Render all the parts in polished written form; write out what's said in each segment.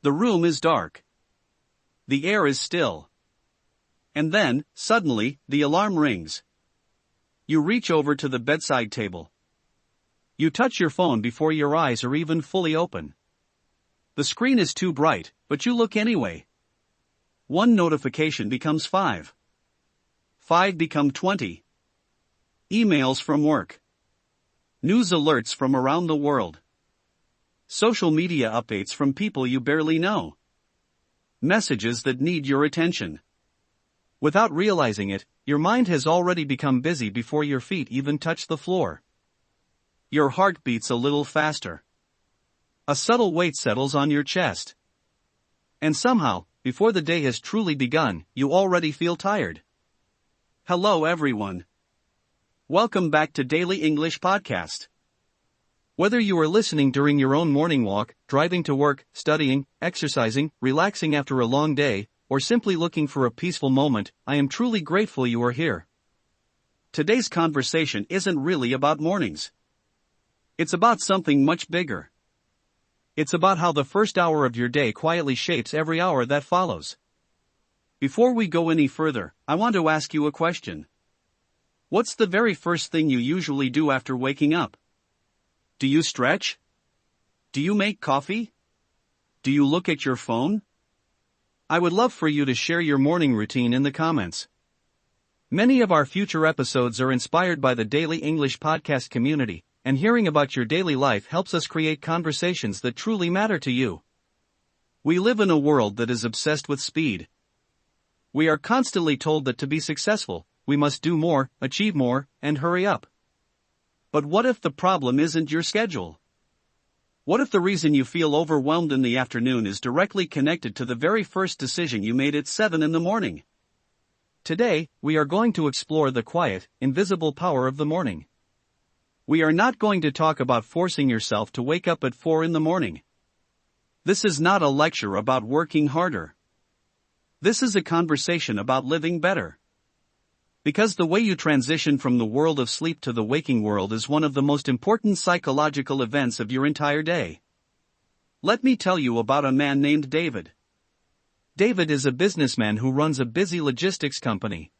The room is dark. The air is still. And then, suddenly, the alarm rings. You reach over to the bedside table. You touch your phone before your eyes are even fully open. The screen is too bright, but you look anyway. One notification becomes 5. 5 become 20. Emails from work. News alerts from around the world. Social media updates from people you barely know. Messages that need your attention. Without realizing it, your mind has already become busy before your feet even touch the floor. Your heart beats a little faster. A subtle weight settles on your chest. And somehow, before the day has truly begun, you already feel tired. Hello everyone. Welcome back to Daily English Podcast. Whether you are listening during your own morning walk, driving to work, studying, exercising, relaxing after a long day, or simply looking for a peaceful moment, I am truly grateful you are here. Today's conversation isn't really about mornings. It's about something much bigger. It's about how the first hour of your day quietly shapes every hour that follows. Before we go any further, I want to ask you a question. What's the very first thing you usually do after waking up? Do you stretch? Do you make coffee? Do you look at your phone? I would love for you to share your morning routine in the comments. Many of our future episodes are inspired by the Daily English Podcast community, and hearing about your daily life helps us create conversations that truly matter to you. We live in a world that is obsessed with speed. We are constantly told that to be successful, we must do more, achieve more, and hurry up. But what if the problem isn't your schedule? What if the reason you feel overwhelmed in the afternoon is directly connected to the very first decision you made at 7 in the morning? Today, we are going to explore the quiet, invisible power of the morning. We are not going to talk about forcing yourself to wake up at 4 in the morning. This is not a lecture about working harder. This is a conversation about living better. Because the way you transition from the world of sleep to the waking world is one of the most important psychological events of your entire day. Let me tell you about a man named David. David is a businessman who runs a busy logistics company.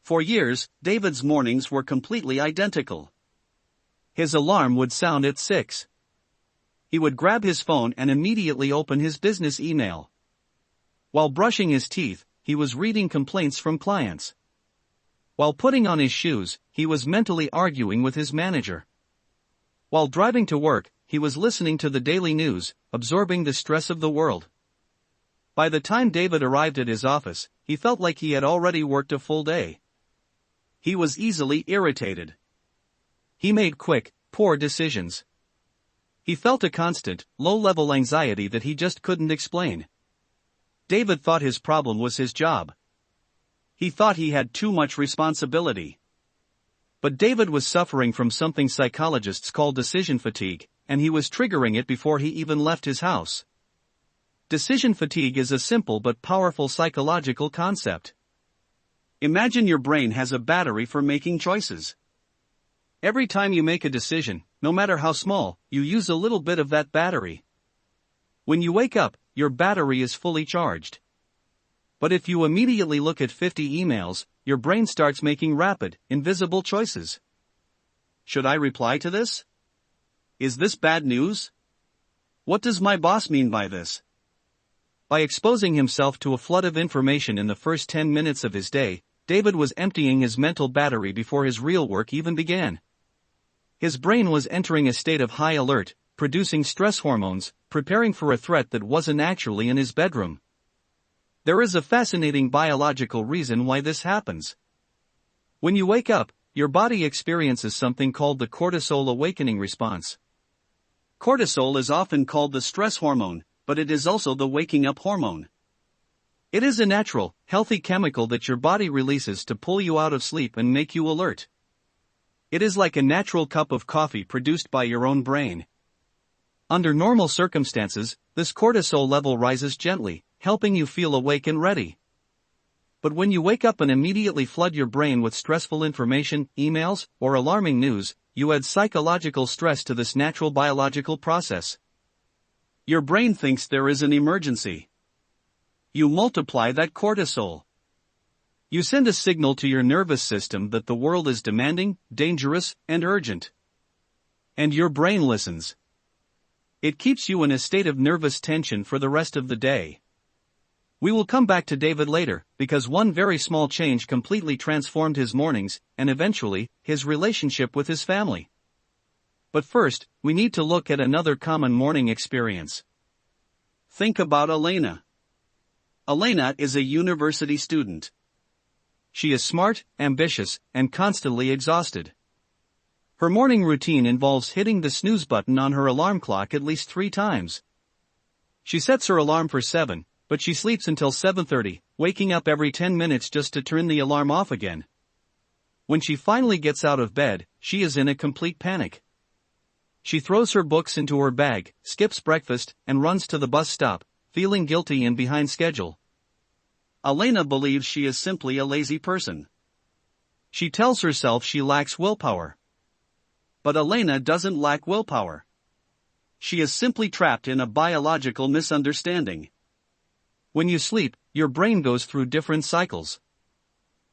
For years, David's mornings were completely identical. His alarm would sound at 6. He would grab his phone and immediately open his business email. While brushing his teeth, he was reading complaints from clients. While putting on his shoes, he was mentally arguing with his manager. While driving to work, he was listening to the daily news, absorbing the stress of the world. By the time David arrived at his office, he felt like he had already worked a full day. He was easily irritated. He made quick, poor decisions. He felt a constant, low-level anxiety that he just couldn't explain. David thought his problem was his job. He thought he had too much responsibility. But David was suffering from something psychologists call decision fatigue, and he was triggering it before he even left his house. Decision fatigue is a simple but powerful psychological concept. Imagine your brain has a battery for making choices. Every time you make a decision, no matter how small, you use a little bit of that battery. When you wake up, your battery is fully charged. But if you immediately look at 50 emails, your brain starts making rapid, invisible choices. Should I reply to this? Is this bad news? What does my boss mean by this? By exposing himself to a flood of information in the first 10 minutes of his day, David was emptying his mental battery before his real work even began. His brain was entering a state of high alert, producing stress hormones, preparing for a threat that wasn't actually in his bedroom. There is a fascinating biological reason why this happens. When you wake up, your body experiences something called the cortisol awakening response. Cortisol is often called the stress hormone, but it is also the waking up hormone. It is a natural, healthy chemical that your body releases to pull you out of sleep and make you alert. It is like a natural cup of coffee produced by your own brain. Under normal circumstances, this cortisol level rises gently, helping you feel awake and ready. But when you wake up and immediately flood your brain with stressful information, emails, or alarming news, you add psychological stress to this natural biological process. Your brain thinks there is an emergency. You multiply that cortisol. You send a signal to your nervous system that the world is demanding, dangerous, and urgent. And your brain listens. It keeps you in a state of nervous tension for the rest of the day. We will come back to David later, because one very small change completely transformed his mornings, and eventually, his relationship with his family. But first, we need to look at another common morning experience. Think about Elena. Elena is a university student. She is smart, ambitious, and constantly exhausted. Her morning routine involves hitting the snooze button on her alarm clock at least 3 times. She sets her alarm for 7, but she sleeps until 7:30, waking up every 10 minutes just to turn the alarm off again. When she finally gets out of bed, she is in a complete panic. She throws her books into her bag, skips breakfast, and runs to the bus stop, feeling guilty and behind schedule. Elena believes she is simply a lazy person. She tells herself she lacks willpower. But Elena doesn't lack willpower. She is simply trapped in a biological misunderstanding. When you sleep, your brain goes through different cycles.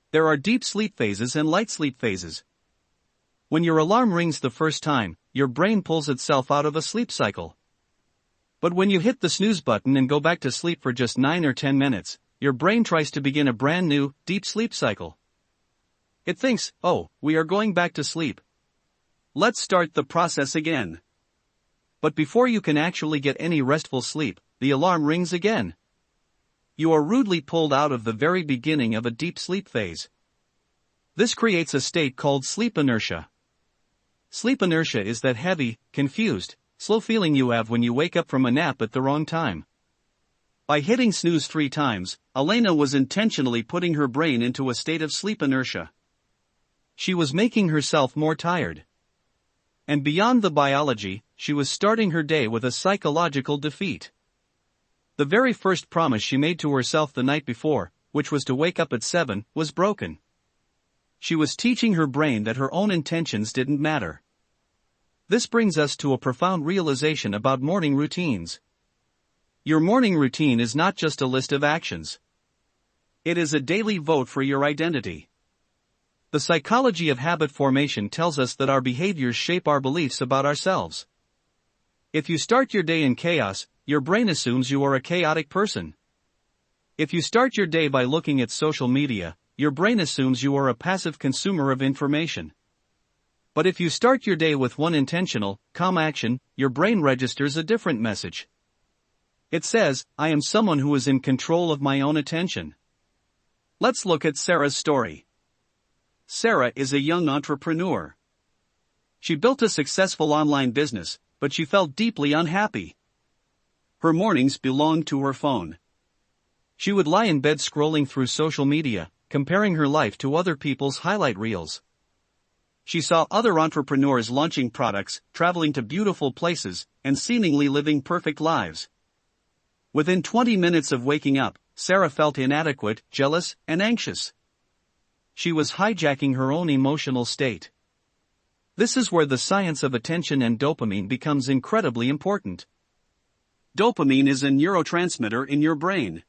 There are deep sleep phases and light sleep phases. When your alarm rings the first time, your brain pulls itself out of a sleep cycle. But when you hit the snooze button and go back to sleep for just 9 or 10 minutes, your brain tries to begin a brand new, deep sleep cycle. It thinks, oh, we are going back to sleep. Let's start the process again. But before you can actually get any restful sleep, the alarm rings again. You are rudely pulled out of the very beginning of a deep sleep phase. This creates a state called sleep inertia. Sleep inertia is that heavy, confused, slow feeling you have when you wake up from a nap at the wrong time. By hitting snooze 3 times, Elena was intentionally putting her brain into a state of sleep inertia. She was making herself more tired. And beyond the biology, she was starting her day with a psychological defeat. The very first promise she made to herself the night before, which was to wake up at 7, was broken. She was teaching her brain that her own intentions didn't matter. This brings us to a profound realization about morning routines. Your morning routine is not just a list of actions. It is a daily vote for your identity. The psychology of habit formation tells us that our behaviors shape our beliefs about ourselves. If you start your day in chaos, your brain assumes you are a chaotic person. If you start your day by looking at social media, your brain assumes you are a passive consumer of information. But if you start your day with one intentional, calm action, your brain registers a different message. It says, I am someone who is in control of my own attention. Let's look at Sarah's story. Sarah is a young entrepreneur. She built a successful online business, but she felt deeply unhappy. Her mornings belonged to her phone. She would lie in bed scrolling through social media, comparing her life to other people's highlight reels. She saw other entrepreneurs launching products, traveling to beautiful places, and seemingly living perfect lives. Within 20 minutes of waking up, Sarah felt inadequate, jealous, and anxious. She was hijacking her own emotional state. This is where the science of attention and dopamine becomes incredibly important. Dopamine is a neurotransmitter in your brain.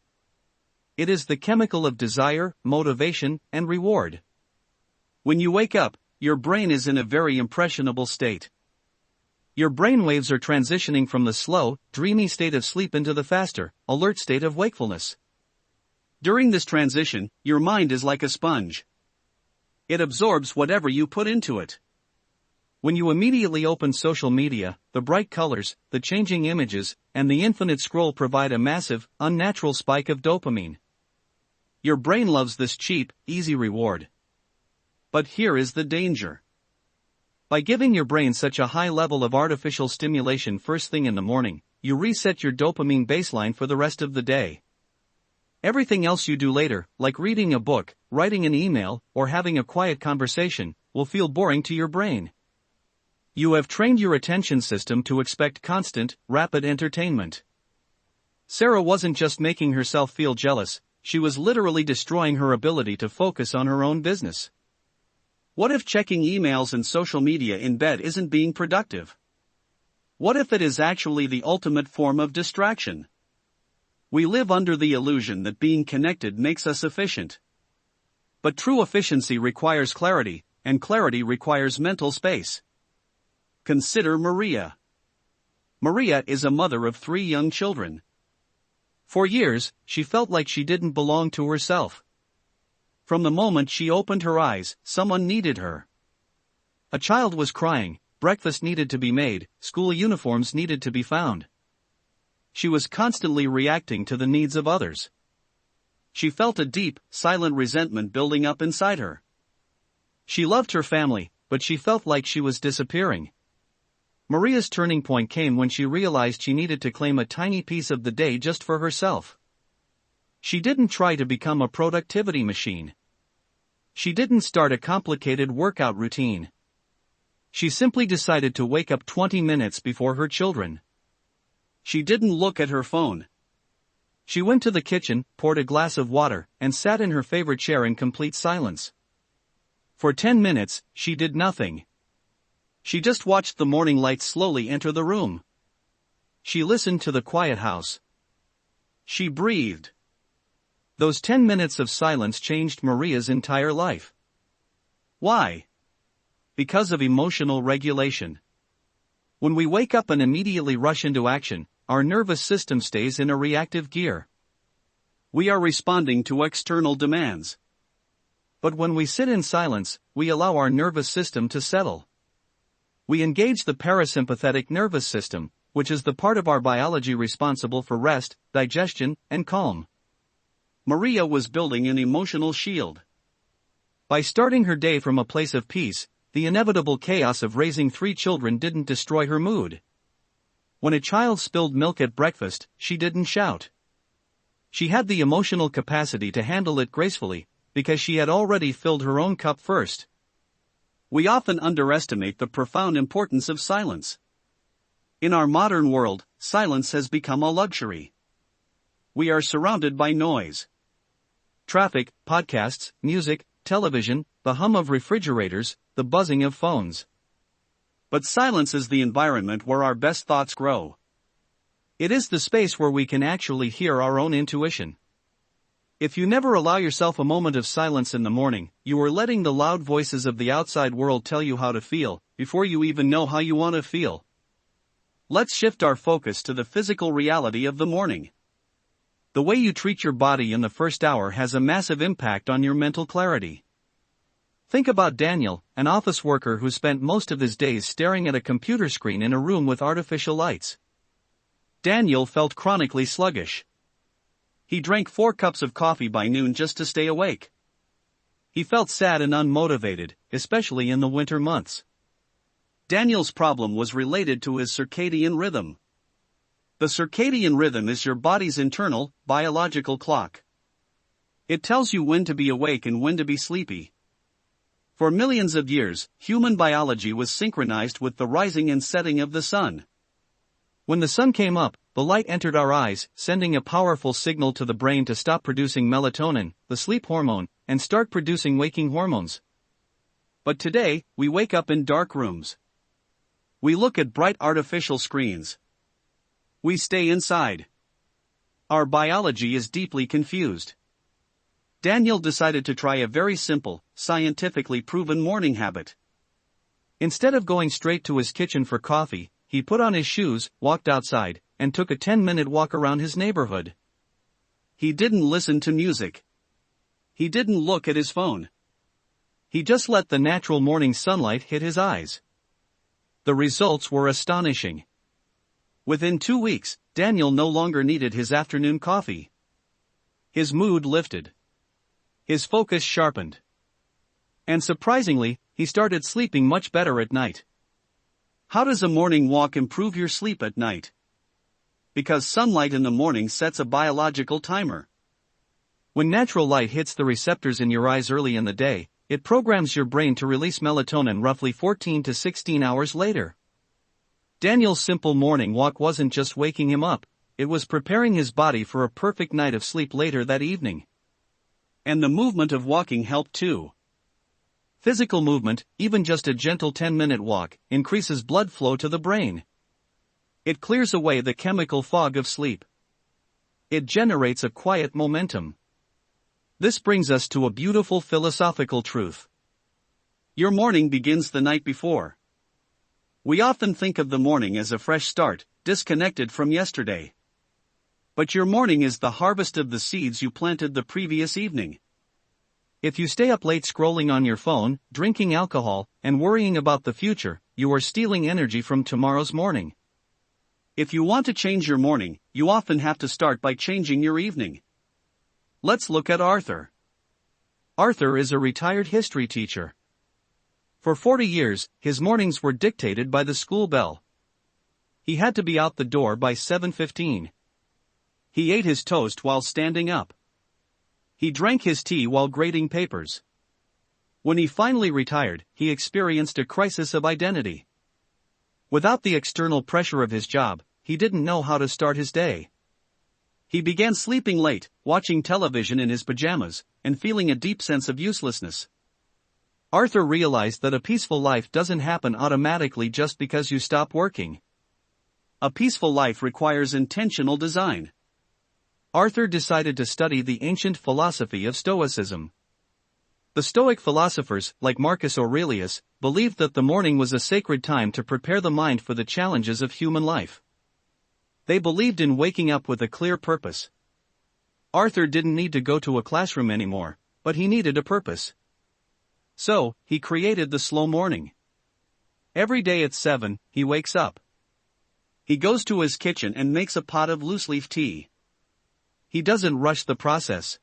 It is the chemical of desire, motivation, and reward. When you wake up, your brain is in a very impressionable state. Your brain waves are transitioning from the slow, dreamy state of sleep into the faster, alert state of wakefulness. During this transition, your mind is like a sponge. It absorbs whatever you put into it. When you immediately open social media, the bright colors, the changing images, and the infinite scroll provide a massive, unnatural spike of dopamine. Your brain loves this cheap, easy reward. But here is the danger. By giving your brain such a high level of artificial stimulation first thing in the morning, you reset your dopamine baseline for the rest of the day. Everything else you do later, like reading a book, writing an email, or having a quiet conversation, will feel boring to your brain. You have trained your attention system to expect constant, rapid entertainment. Sarah wasn't just making herself feel jealous, she was literally destroying her ability to focus on her own business. What if checking emails and social media in bed isn't being productive? What if it is actually the ultimate form of distraction? We live under the illusion that being connected makes us efficient. But true efficiency requires clarity, and clarity requires mental space. Consider Maria. Maria is a mother of 3 young children. For years, she felt like she didn't belong to herself. From the moment she opened her eyes, someone needed her. A child was crying, breakfast needed to be made, school uniforms needed to be found. She was constantly reacting to the needs of others. She felt a deep, silent resentment building up inside her. She loved her family, but she felt like she was disappearing. Maria's turning point came when she realized she needed to claim a tiny piece of the day just for herself. She didn't try to become a productivity machine. She didn't start a complicated workout routine. She simply decided to wake up 20 minutes before her children. She didn't look at her phone. She went to the kitchen, poured a glass of water, and sat in her favorite chair in complete silence. For 10 minutes, she did nothing. She just watched the morning light slowly enter the room. She listened to the quiet house. She breathed. Those 10 minutes of silence changed Maria's entire life. Why? Because of emotional regulation. When we wake up and immediately rush into action, our nervous system stays in a reactive gear. We are responding to external demands. But when we sit in silence, we allow our nervous system to settle. We engage the parasympathetic nervous system, which is the part of our biology responsible for rest, digestion, and calm. Maria was building an emotional shield. By starting her day from a place of peace, the inevitable chaos of raising 3 children didn't destroy her mood. When a child spilled milk at breakfast, she didn't shout. She had the emotional capacity to handle it gracefully, because she had already filled her own cup first. We often underestimate the profound importance of silence. In our modern world, silence has become a luxury. We are surrounded by noise. Traffic, podcasts, music, television, the hum of refrigerators, the buzzing of phones. But silence is the environment where our best thoughts grow. It is the space where we can actually hear our own intuition. If you never allow yourself a moment of silence in the morning, you are letting the loud voices of the outside world tell you how to feel, before you even know how you want to feel. Let's shift our focus to the physical reality of the morning. The way you treat your body in the first hour has a massive impact on your mental clarity. Think about Daniel, an office worker who spent most of his days staring at a computer screen in a room with artificial lights. Daniel felt chronically sluggish. He drank 4 cups of coffee by noon just to stay awake. He felt sad and unmotivated, especially in the winter months. Daniel's problem was related to his circadian rhythm. The circadian rhythm is your body's internal, biological clock. It tells you when to be awake and when to be sleepy. For millions of years, human biology was synchronized with the rising and setting of the sun. When the sun came up, the light entered our eyes, sending a powerful signal to the brain to stop producing melatonin, the sleep hormone, and start producing waking hormones. But today, we wake up in dark rooms. We look at bright artificial screens. We stay inside. Our biology is deeply confused. Daniel decided to try a very simple, scientifically proven morning habit. Instead of going straight to his kitchen for coffee, he put on his shoes, walked outside, and took a 10-minute walk around his neighborhood. He didn't listen to music. He didn't look at his phone. He just let the natural morning sunlight hit his eyes. The results were astonishing. Within 2 weeks, Daniel no longer needed his afternoon coffee. His mood lifted. His focus sharpened. And surprisingly, he started sleeping much better at night. How does a morning walk improve your sleep at night? Because sunlight in the morning sets a biological timer. When natural light hits the receptors in your eyes early in the day, it programs your brain to release melatonin roughly 14 to 16 hours later. Daniel's simple morning walk wasn't just waking him up, it was preparing his body for a perfect night of sleep later that evening. And the movement of walking helped too. Physical movement, even just a gentle 10-minute walk, increases blood flow to the brain. It clears away the chemical fog of sleep. It generates a quiet momentum. This brings us to a beautiful philosophical truth. Your morning begins the night before. We often think of the morning as a fresh start, disconnected from yesterday. But your morning is the harvest of the seeds you planted the previous evening. If you stay up late scrolling on your phone, drinking alcohol, and worrying about the future, you are stealing energy from tomorrow's morning. If you want to change your morning, you often have to start by changing your evening. Let's look at Arthur. Arthur is a retired history teacher. For 40 years, his mornings were dictated by the school bell. He had to be out the door by 7:15. He ate his toast while standing up. He drank his tea while grading papers. When he finally retired, he experienced a crisis of identity. Without the external pressure of his job, he didn't know how to start his day. He began sleeping late, watching television in his pajamas, and feeling a deep sense of uselessness. Arthur realized that a peaceful life doesn't happen automatically just because you stop working. A peaceful life requires intentional design. Arthur decided to study the ancient philosophy of Stoicism. The Stoic philosophers, like Marcus Aurelius, believed that the morning was a sacred time to prepare the mind for the challenges of human life. They believed in waking up with a clear purpose. Arthur didn't need to go to a classroom anymore, but he needed a purpose. So, he created the slow morning. Every day at 7, he wakes up. He goes to his kitchen and makes a pot of loose-leaf tea. He doesn't rush the process.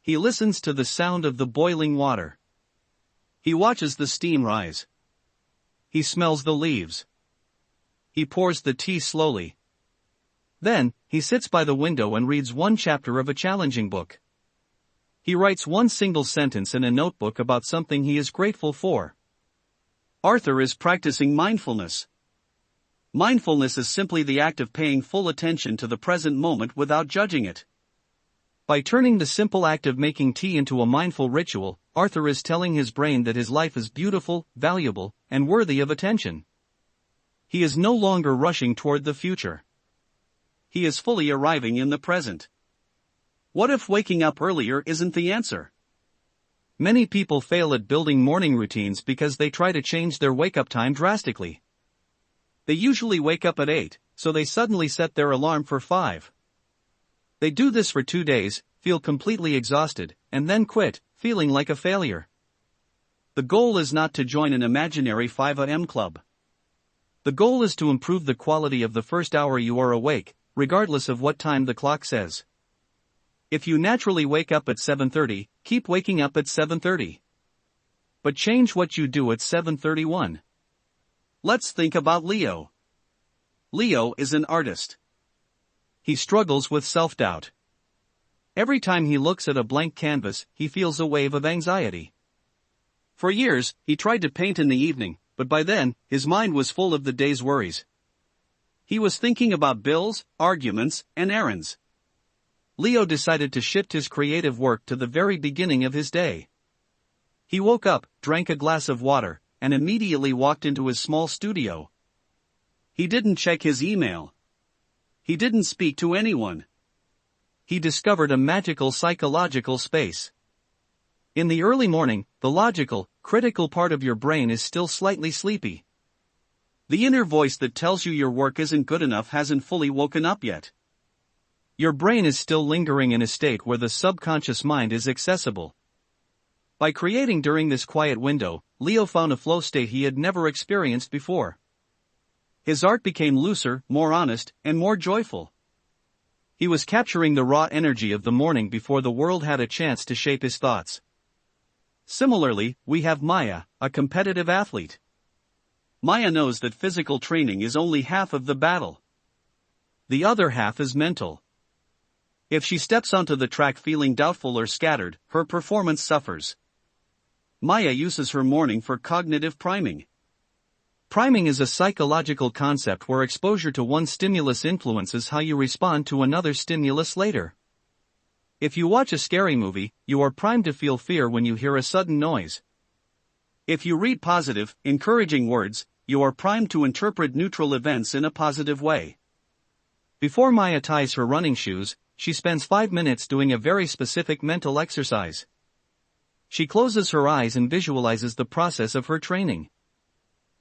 He listens to the sound of the boiling water. He watches the steam rise. He smells the leaves. He pours the tea slowly. Then, he sits by the window and reads one chapter of a challenging book. He writes one single sentence in a notebook about something he is grateful for. Arthur is practicing mindfulness. Mindfulness is simply the act of paying full attention to the present moment without judging it. By turning the simple act of making tea into a mindful ritual, Arthur is telling his brain that his life is beautiful, valuable, and worthy of attention. He is no longer rushing toward the future. He is fully arriving in the present. What if waking up earlier isn't the answer? Many people fail at building morning routines because they try to change their wake-up time drastically. They usually wake up at 8, so they suddenly set their alarm for 5. They do this for 2 days, feel completely exhausted, and then quit, feeling like a failure. The goal is not to join an imaginary 5 a.m. club. The goal is to improve the quality of the first hour you are awake, regardless of what time the clock says. If you naturally wake up at 7:30, keep waking up at 7:30. But change what you do at 7:31. Let's think about Leo. Leo is an artist. He struggles with self-doubt. Every time he looks at a blank canvas, he feels a wave of anxiety. For years, he tried to paint in the evening, but by then, his mind was full of the day's worries. He was thinking about bills, arguments, and errands. Leo decided to shift his creative work to the very beginning of his day. He woke up, drank a glass of water, and immediately walked into his small studio. He didn't check his email. He didn't speak to anyone. He discovered a magical psychological space. In the early morning, the logical, critical part of your brain is still slightly sleepy. The inner voice that tells you your work isn't good enough hasn't fully woken up yet. Your brain is still lingering in a state where the subconscious mind is accessible. By creating during this quiet window, Leo found a flow state he had never experienced before. His art became looser, more honest, and more joyful. He was capturing the raw energy of the morning before the world had a chance to shape his thoughts. Similarly, we have Maya, a competitive athlete. Maya knows that physical training is only half of the battle. The other half is mental. If she steps onto the track feeling doubtful or scattered, her performance suffers. Maya uses her morning for cognitive priming. Priming is a psychological concept where exposure to one stimulus influences how you respond to another stimulus later. If you watch a scary movie, you are primed to feel fear when you hear a sudden noise. If you read positive, encouraging words, you are primed to interpret neutral events in a positive way. Before Maya ties her running shoes, she spends 5 minutes doing a very specific mental exercise. She closes her eyes and visualizes the process of her training.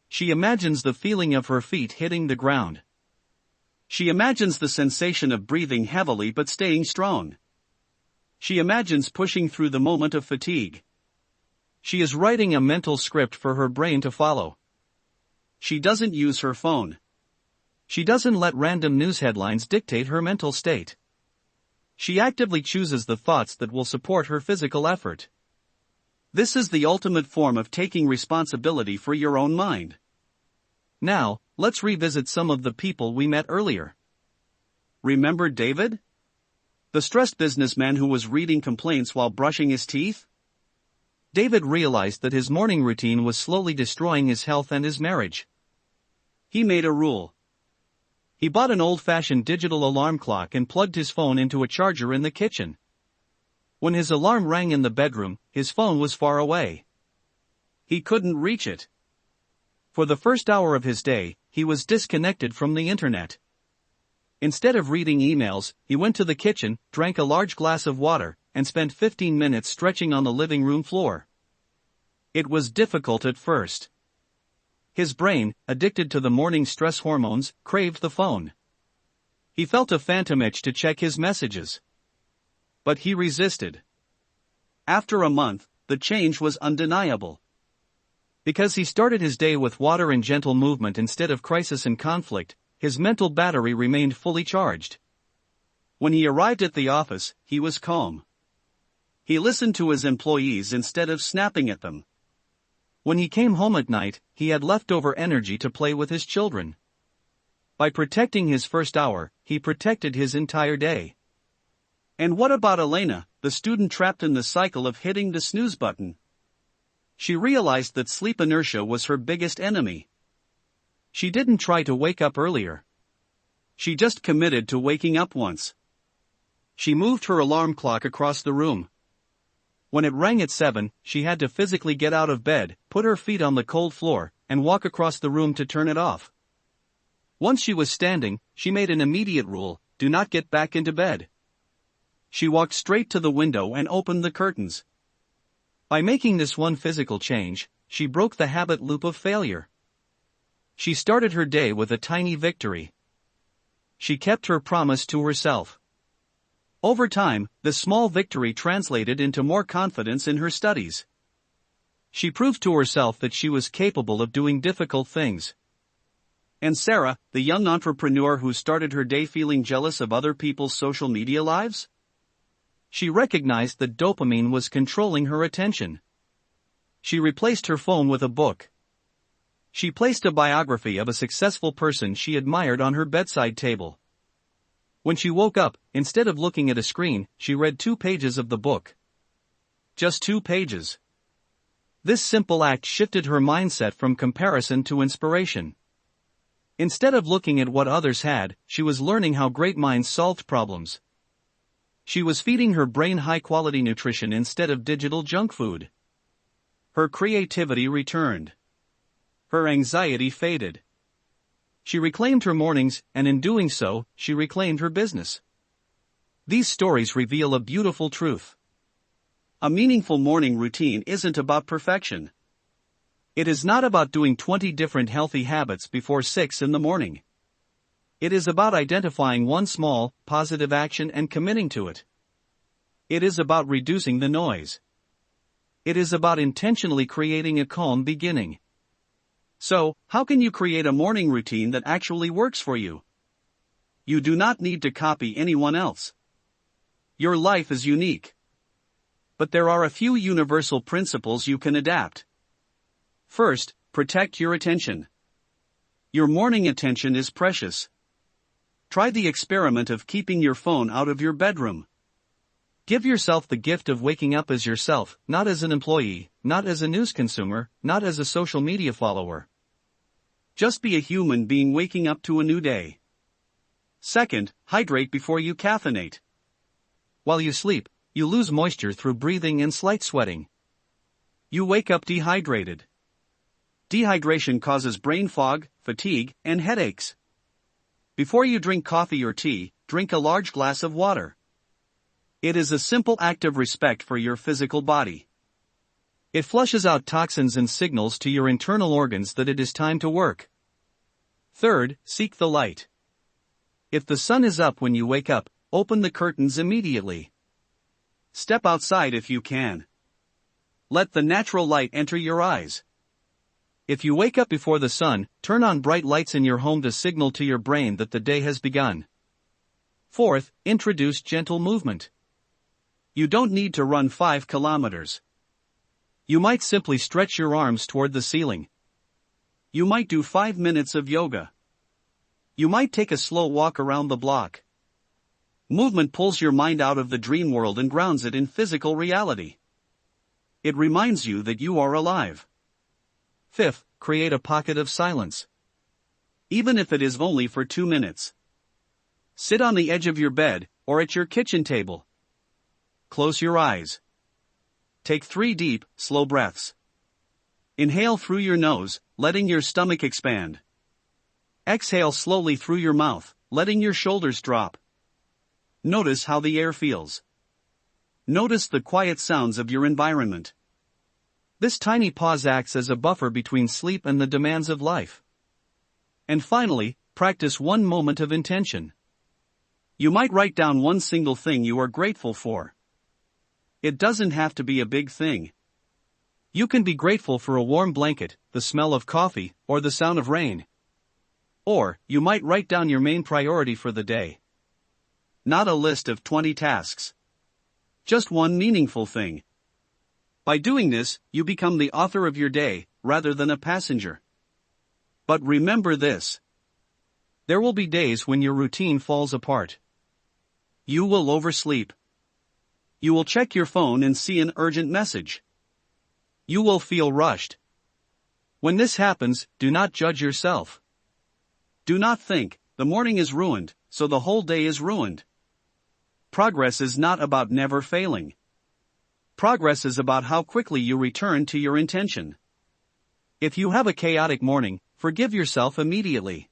She imagines the feeling of her feet hitting the ground. She imagines the sensation of breathing heavily but staying strong. She imagines pushing through the moment of fatigue. She is writing a mental script for her brain to follow. She doesn't use her phone. She doesn't let random news headlines dictate her mental state. She actively chooses the thoughts that will support her physical effort. This is the ultimate form of taking responsibility for your own mind. Now, let's revisit some of the people we met earlier. Remember David? The stressed businessman who was reading complaints while brushing his teeth? David realized that his morning routine was slowly destroying his health and his marriage. He made a rule. He bought an old-fashioned digital alarm clock and plugged his phone into a charger in the kitchen. When his alarm rang in the bedroom, his phone was far away. He couldn't reach it. For the first hour of his day, he was disconnected from the internet. Instead of reading emails, he went to the kitchen, drank a large glass of water, and spent 15 minutes stretching on the living room floor. It was difficult at first. His brain, addicted to the morning stress hormones, craved the phone. He felt a phantom itch to check his messages. But he resisted. After a month, the change was undeniable. Because he started his day with water and gentle movement instead of crisis and conflict, his mental battery remained fully charged. When he arrived at the office, he was calm. He listened to his employees instead of snapping at them. When he came home at night, he had leftover energy to play with his children. By protecting his first hour, he protected his entire day. And what about Elena, the student trapped in the cycle of hitting the snooze button? She realized that sleep inertia was her biggest enemy. She didn't try to wake up earlier. She just committed to waking up once. She moved her alarm clock across the room. When it rang at 7, she had to physically get out of bed, put her feet on the cold floor, and walk across the room to turn it off. Once she was standing, she made an immediate rule: do not get back into bed. She walked straight to the window and opened the curtains. By making this one physical change, she broke the habit loop of failure. She started her day with a tiny victory. She kept her promise to herself. Over time, this small victory translated into more confidence in her studies. She proved to herself that she was capable of doing difficult things. And Sarah, the young entrepreneur who started her day feeling jealous of other people's social media lives? She recognized that dopamine was controlling her attention. She replaced her phone with a book. She placed a biography of a successful person she admired on her bedside table. When she woke up, instead of looking at a screen, she read 2 pages of the book. Just 2 pages. This simple act shifted her mindset from comparison to inspiration. Instead of looking at what others had, she was learning how great minds solved problems. She was feeding her brain high-quality nutrition instead of digital junk food. Her creativity returned. Her anxiety faded. She reclaimed her mornings, and in doing so, she reclaimed her business. These stories reveal a beautiful truth. A meaningful morning routine isn't about perfection. It is not about doing 20 different healthy habits before 6 in the morning. It is about identifying one small, positive action and committing to it. It is about reducing the noise. It is about intentionally creating a calm beginning. So, how can you create a morning routine that actually works for you? You do not need to copy anyone else. Your life is unique. But there are a few universal principles you can adapt. First, protect your attention. Your morning attention is precious. Try the experiment of keeping your phone out of your bedroom. Give yourself the gift of waking up as yourself, not as an employee, not as a news consumer, not as a social media follower. Just be a human being waking up to a new day. Second, hydrate before you caffeinate. While you sleep, you lose moisture through breathing and slight sweating. You wake up dehydrated. Dehydration causes brain fog, fatigue, and headaches. Before you drink coffee or tea, drink a large glass of water. It is a simple act of respect for your physical body. It flushes out toxins and signals to your internal organs that it is time to work. Third, seek the light. If the sun is up when you wake up, open the curtains immediately. Step outside if you can. Let the natural light enter your eyes. If you wake up before the sun, turn on bright lights in your home to signal to your brain that the day has begun. Fourth, introduce gentle movement. You don't need to run 5 kilometers. You might simply stretch your arms toward the ceiling. You might do 5 minutes of yoga. You might take a slow walk around the block. Movement pulls your mind out of the dream world and grounds it in physical reality. It reminds you that you are alive. Fifth, create a pocket of silence. Even if it is only for 2 minutes. Sit on the edge of your bed, or at your kitchen table. Close your eyes. Take 3 deep, slow breaths. Inhale through your nose, letting your stomach expand. Exhale slowly through your mouth, letting your shoulders drop. Notice how the air feels. Notice the quiet sounds of your environment. This tiny pause acts as a buffer between sleep and the demands of life. And finally, practice 1 moment of intention. You might write down 1 single thing you are grateful for. It doesn't have to be a big thing. You can be grateful for a warm blanket, the smell of coffee, or the sound of rain. Or, you might write down your main priority for the day. Not a list of 20 tasks. Just 1 meaningful thing. By doing this, you become the author of your day, rather than a passenger. But remember this. There will be days when your routine falls apart. You will oversleep. You will check your phone and see an urgent message. You will feel rushed. When this happens, do not judge yourself. Do not think, the morning is ruined, so the whole day is ruined. Progress is not about never failing. Progress is about how quickly you return to your intention. If you have a chaotic morning, forgive yourself immediately.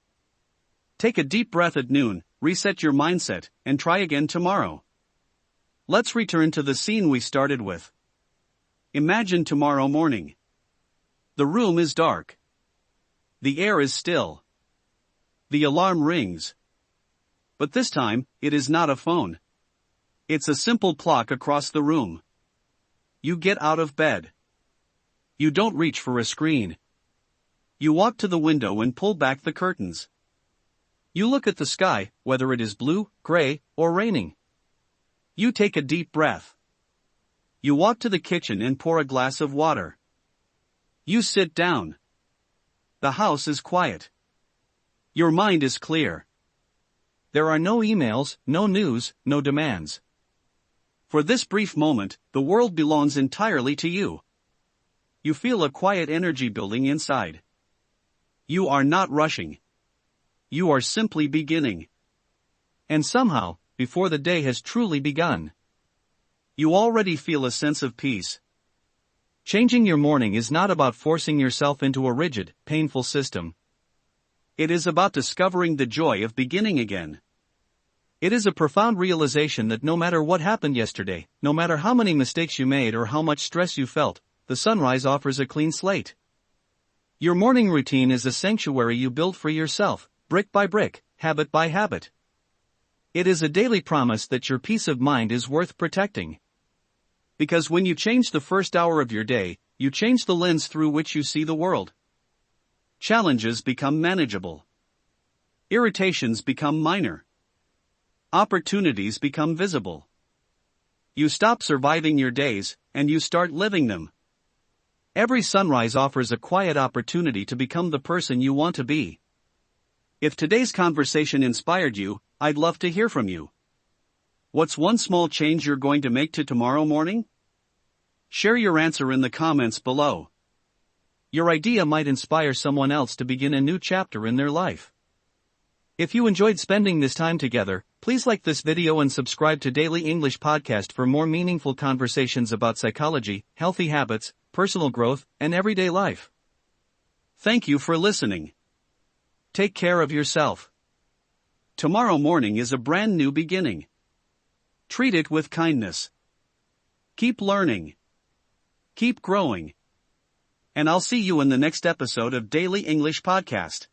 Take a deep breath at noon, reset your mindset, and try again tomorrow. Let's return to the scene we started with. Imagine tomorrow morning. The room is dark. The air is still. The alarm rings. But this time, it is not a phone. It's a simple clock across the room. You get out of bed. You don't reach for a screen. You walk to the window and pull back the curtains. You look at the sky, whether it is blue, gray, or raining. You take a deep breath. You walk to the kitchen and pour a glass of water. You sit down. The house is quiet. Your mind is clear. There are no emails, no news, no demands. For this brief moment, the world belongs entirely to you. You feel a quiet energy building inside. You are not rushing. You are simply beginning. And somehow, before the day has truly begun, you already feel a sense of peace. Changing your morning is not about forcing yourself into a rigid, painful system. It is about discovering the joy of beginning again. It is a profound realization that no matter what happened yesterday, no matter how many mistakes you made or how much stress you felt, the sunrise offers a clean slate. Your morning routine is a sanctuary you build for yourself, brick by brick, habit by habit. It is a daily promise that your peace of mind is worth protecting. Because when you change the first hour of your day, you change the lens through which you see the world. Challenges become manageable. Irritations become minor. Opportunities become visible. You stop surviving your days, and you start living them. Every sunrise offers a quiet opportunity to become the person you want to be. If today's conversation inspired you, I'd love to hear from you. What's one small change you're going to make to tomorrow morning? Share your answer in the comments below. Your idea might inspire someone else to begin a new chapter in their life. If you enjoyed spending this time together, please like this video and subscribe to Daily English Podcast for more meaningful conversations about psychology, healthy habits, personal growth, and everyday life. Thank you for listening. Take care of yourself. Tomorrow morning is a brand new beginning. Treat it with kindness. Keep learning. Keep growing. And I'll see you in the next episode of Daily English Podcast.